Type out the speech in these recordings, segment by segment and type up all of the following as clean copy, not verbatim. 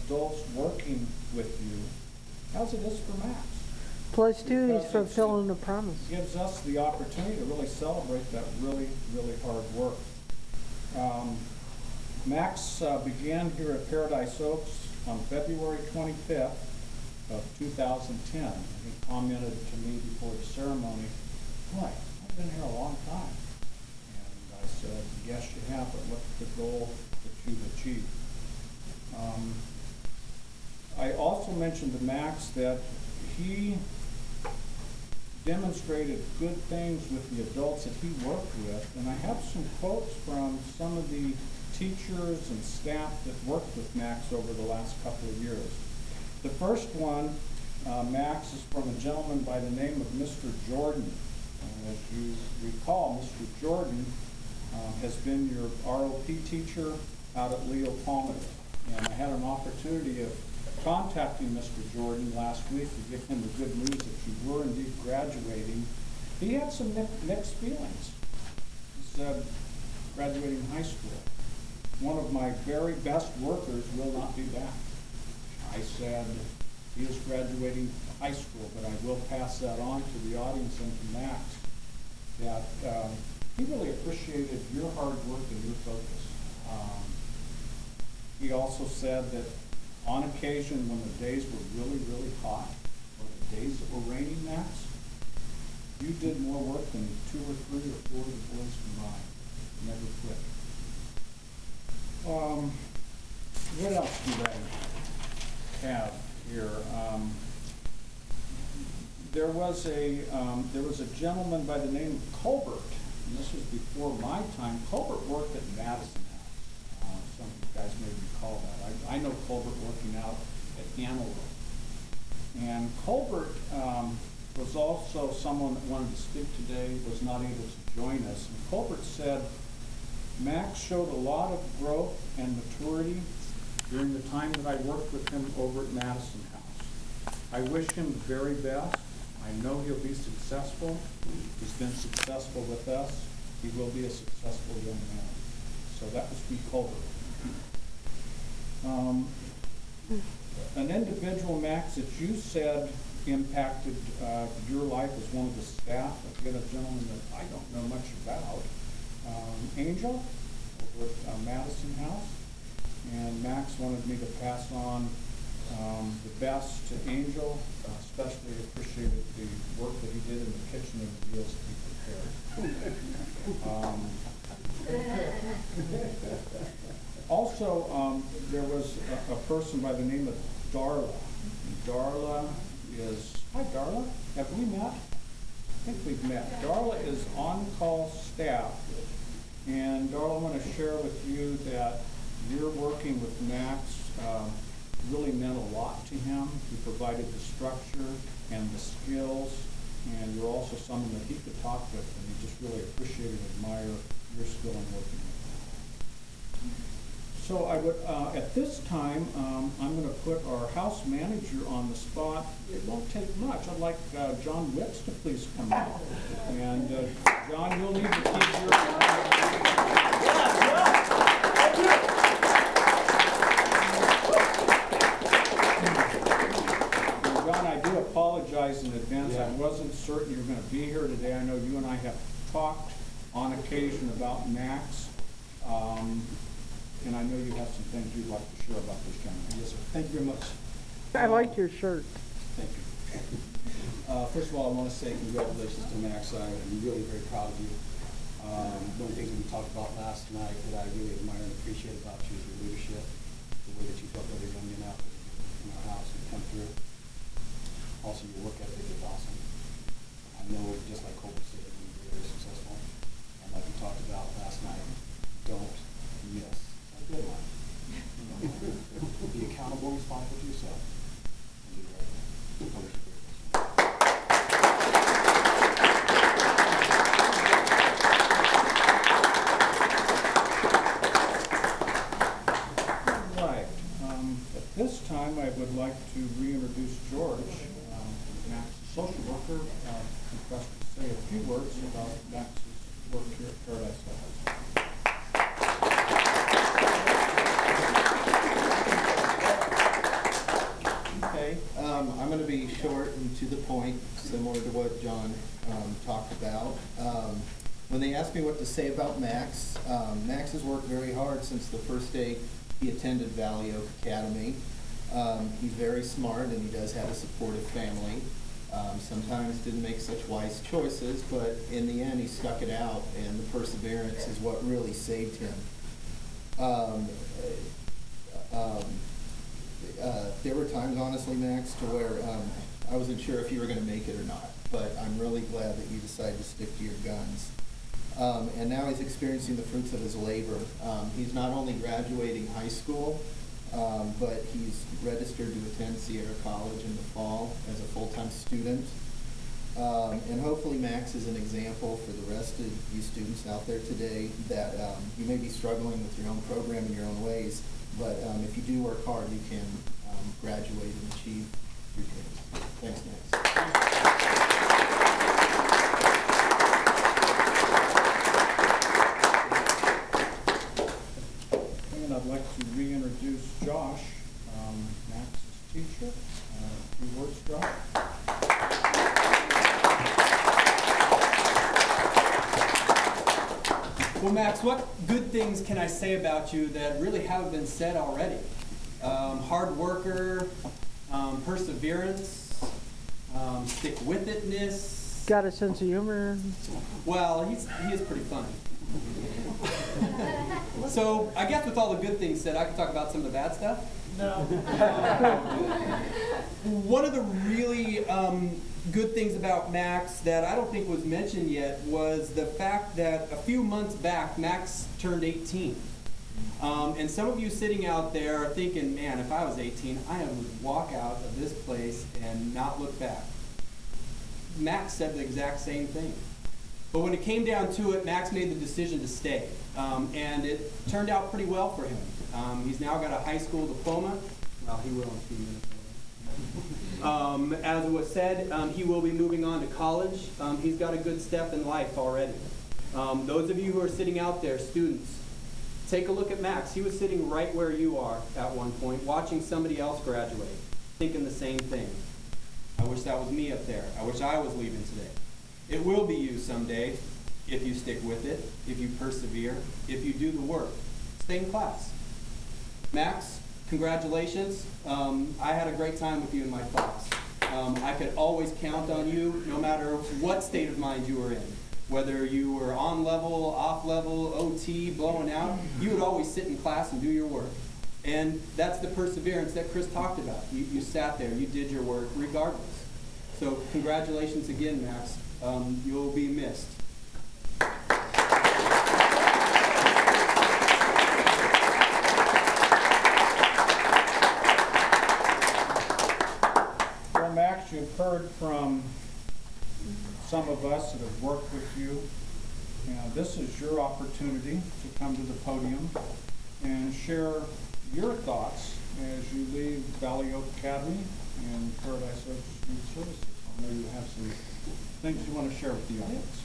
adults working with you as it is for Max. Plus, too, he's Because fulfilling the promise. It gives us the opportunity to really celebrate that really, really hard work. Max began here at Paradise Oaks on February 25th of 2010. He commented to me before the ceremony, "Boy, I've been here a long time." And I said, "Yes, you have, but look at the goal that you've achieved." I also mentioned to Max that he demonstrated good things with the adults that he worked with, and I have some quotes from some of the teachers and staff that worked with Max over the last couple of years. The first one, Max, is from a gentleman by the name of Mr. Jordan. As you recall, Mr. Jordan has been your ROP teacher out at Leo Palmer, and I had an opportunity of contacting Mr. Jordan last week to give him the good news that you were indeed graduating. He had some mixed feelings. He said, graduating high school, one of my very best workers will not be back. I said, he is graduating high school, but I will pass that on to the audience and to Max, that he really appreciated your hard work and your focus. He also said that on occasion, when the days were really, really hot, or the days that were raining, Max, you did more work than 2 or 3 or 4 of the boys combined. Never quit. What else do I have here? There was a gentleman by the name of Colbert, and this was before my time. Colbert worked at Madison House. Some of you guys may recall that. I know Colbert working out at Antelope. And Colbert was also someone that wanted to speak today, was not able to join us. And Colbert said, Max showed a lot of growth and maturity during the time that I worked with him over at Madison House. I wish him the very best. I know he'll be successful. He's been successful with us. He will be a successful young man. So that was from Colbert. An individual, Max, that you said impacted your life as one of the staff, again, a gentleman that I don't know much about, Angel, over at Madison House. And Max wanted me to pass on the best to Angel, especially appreciated the work that he did in the kitchen and the meals that he prepared. Also, there was a person by the name of Darla. Darla is, hi Darla, have we met? I think we've met. Darla is on-call staff. And Darla, I want to share with you that your working with Max really meant a lot to him. You provided the structure and the skills, and you're also someone that he could talk with, and he just really appreciated and admired your skill in working with him. So I would, at this time, I'm going to put our house manager on the spot. It won't take much. I'd like John Wicks to please come out. And John, you'll need to keep your... John, I do apologize in advance. I wasn't certain you were going to be here today. I know you and I have talked on occasion about Max. And I know you have some things you'd like to share about this gentleman. Yes, sir. Thank you very much. I like your shirt. Thank you. First of all, I want to say congratulations to Max. I'm really very proud of you. One of the things that we talked about last night that I really admire and appreciate about you is your leadership, the way that you help every young man out in our house and come through. Also, your work ethic is awesome. I know, just like Colbert said, you're very successful. And like we talked about last night, don't miss. Good one. Be accountable, responsible to yourself, and do the right thing. All right. At this time, I would like to reintroduce George, Max's social worker, request to say a few words about Max's work here at Paradise House. I'm going to be short and to the point, similar to what John talked about. When they asked me what to say about Max, Max has worked very hard since the first day he attended Valley Oak Academy. He's very smart and he does have a supportive family. Sometimes didn't make such wise choices, but in the end he stuck it out, and the perseverance is what really saved him. There were times, honestly, Max, to where I wasn't sure if you were going to make it or not, but I'm really glad that you decided to stick to your guns. And now he's experiencing the fruits of his labor. He's not only graduating high school, but he's registered to attend Sierra College in the fall as a full-time student. And hopefully Max is an example for the rest of you students out there today that you may be struggling with your own program in your own ways, but if you do work hard, you can graduate and achieve your dreams. Thanks, Max. And I'd like to reintroduce Josh, Max's teacher. A few words, Josh. Well, Max, what good things can I say about you that really haven't been said already? Hard worker, perseverance, stick-with-itness. Got a sense of humor. Well, he is pretty funny. So I guess with all the good things said, I can talk about some of the bad stuff? No. One of the really good things about Max that I don't think was mentioned yet was the fact that a few months back, Max turned 18. And some of you sitting out there are thinking, man, if I was 18, I would walk out of this place and not look back. Max said the exact same thing. But when it came down to it, Max made the decision to stay. And it turned out pretty well for him. He's now got a high school diploma. Well, he will in a few minutes. As was said, he will be moving on to college. He's got a good step in life already. Those of you who are sitting out there, students, take a look at Max. He was sitting right where you are at one point, watching somebody else graduate, thinking the same thing. I wish that was me up there. I wish I was leaving today. It will be you someday if you stick with it, if you persevere, if you do the work. Stay in class. Max, congratulations. I had a great time with you in my class. I could always count on you no matter what state of mind you were in. Whether you were on level, off level, OT, blowing out, you would always sit in class and do your work. And that's the perseverance that Chris talked about. You sat there, you did your work regardless. So congratulations again, Max. You'll be missed. Well, Max, you've heard from some of us that have worked with you. And this is your opportunity to come to the podium and share your thoughts as you leave Valley Oak Academy and Paradise Oak Youth Services. I know you have some things you want to share with the audience.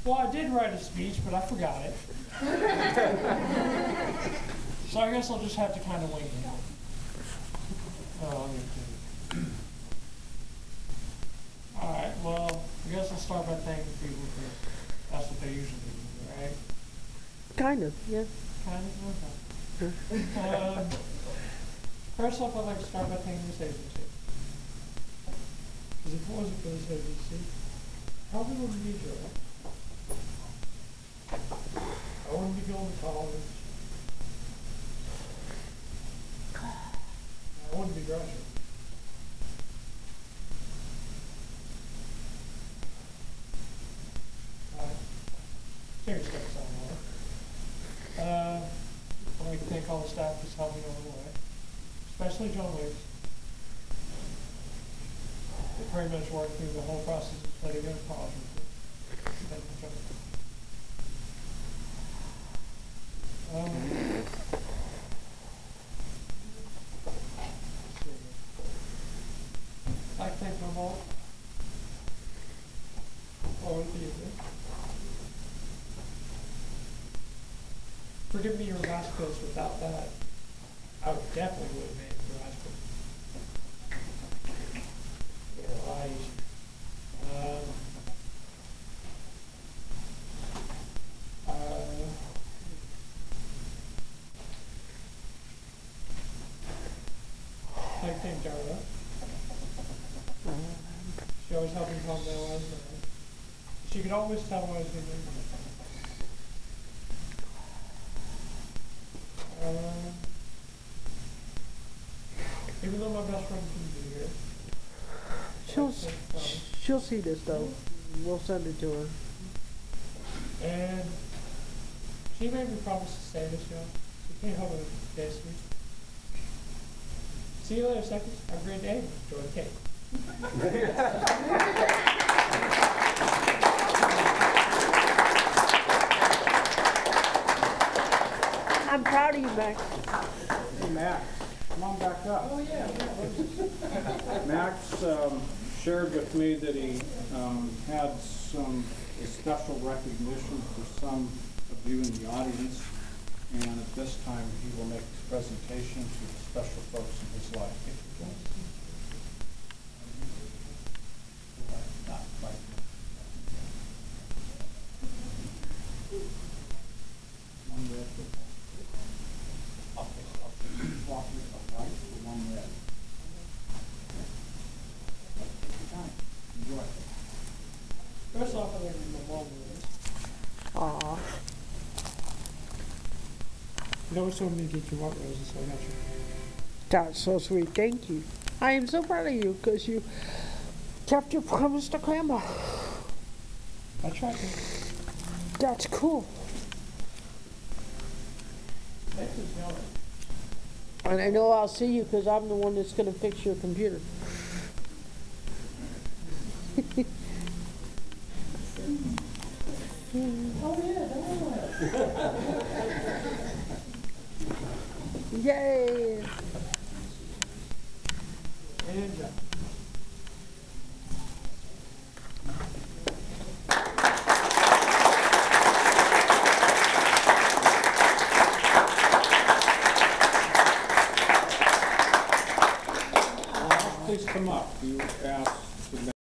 Well, I did write a speech, but I forgot it. So I guess I'll just have to kind of wing it. All right, well, I guess I'll start by thanking people for that's what they usually do, right? Kind of, yeah. Kind of, okay. First off, I'd like to start by thanking this agency. Because if it wasn't for this agency, I probably wouldn't be here. I wouldn't be going to college. I wouldn't be graduating. Take a step aside more. I'd like to thank all the staff that's helped me along the way, especially John Wiggs. They pretty much worked through the whole process of putting in college with me. Thank you, John. I'd like to thank my mom. Always be there. Forgive me your last post. Without that, I would definitely would have made it for high school. type named Darla. She always helped me calm down when I was mad. She could always tell when I was being angry. Even though my best friend couldn't be here. She'll see this though. We'll send it to her. And she made me promise to stay this year. She can't help it this week. See you later, suckers. Have a great day. Enjoy the cake. I'm proud of you, Max. Hey, Max, come on back up. Oh, yeah. Max shared with me that he had a special recognition for some of you in the audience, and at this time he will make a presentation to the special folks in his life. First off, I think my mom was. Aw. You always told me to get you white roses, so I got you. That's so sweet. Thank you. I am so proud of you because you kept your promise to Grandma. I tried to. That's cool. Thanks for yelling. And I know I'll see you because I'm the one that's going to fix your computer. Yay! And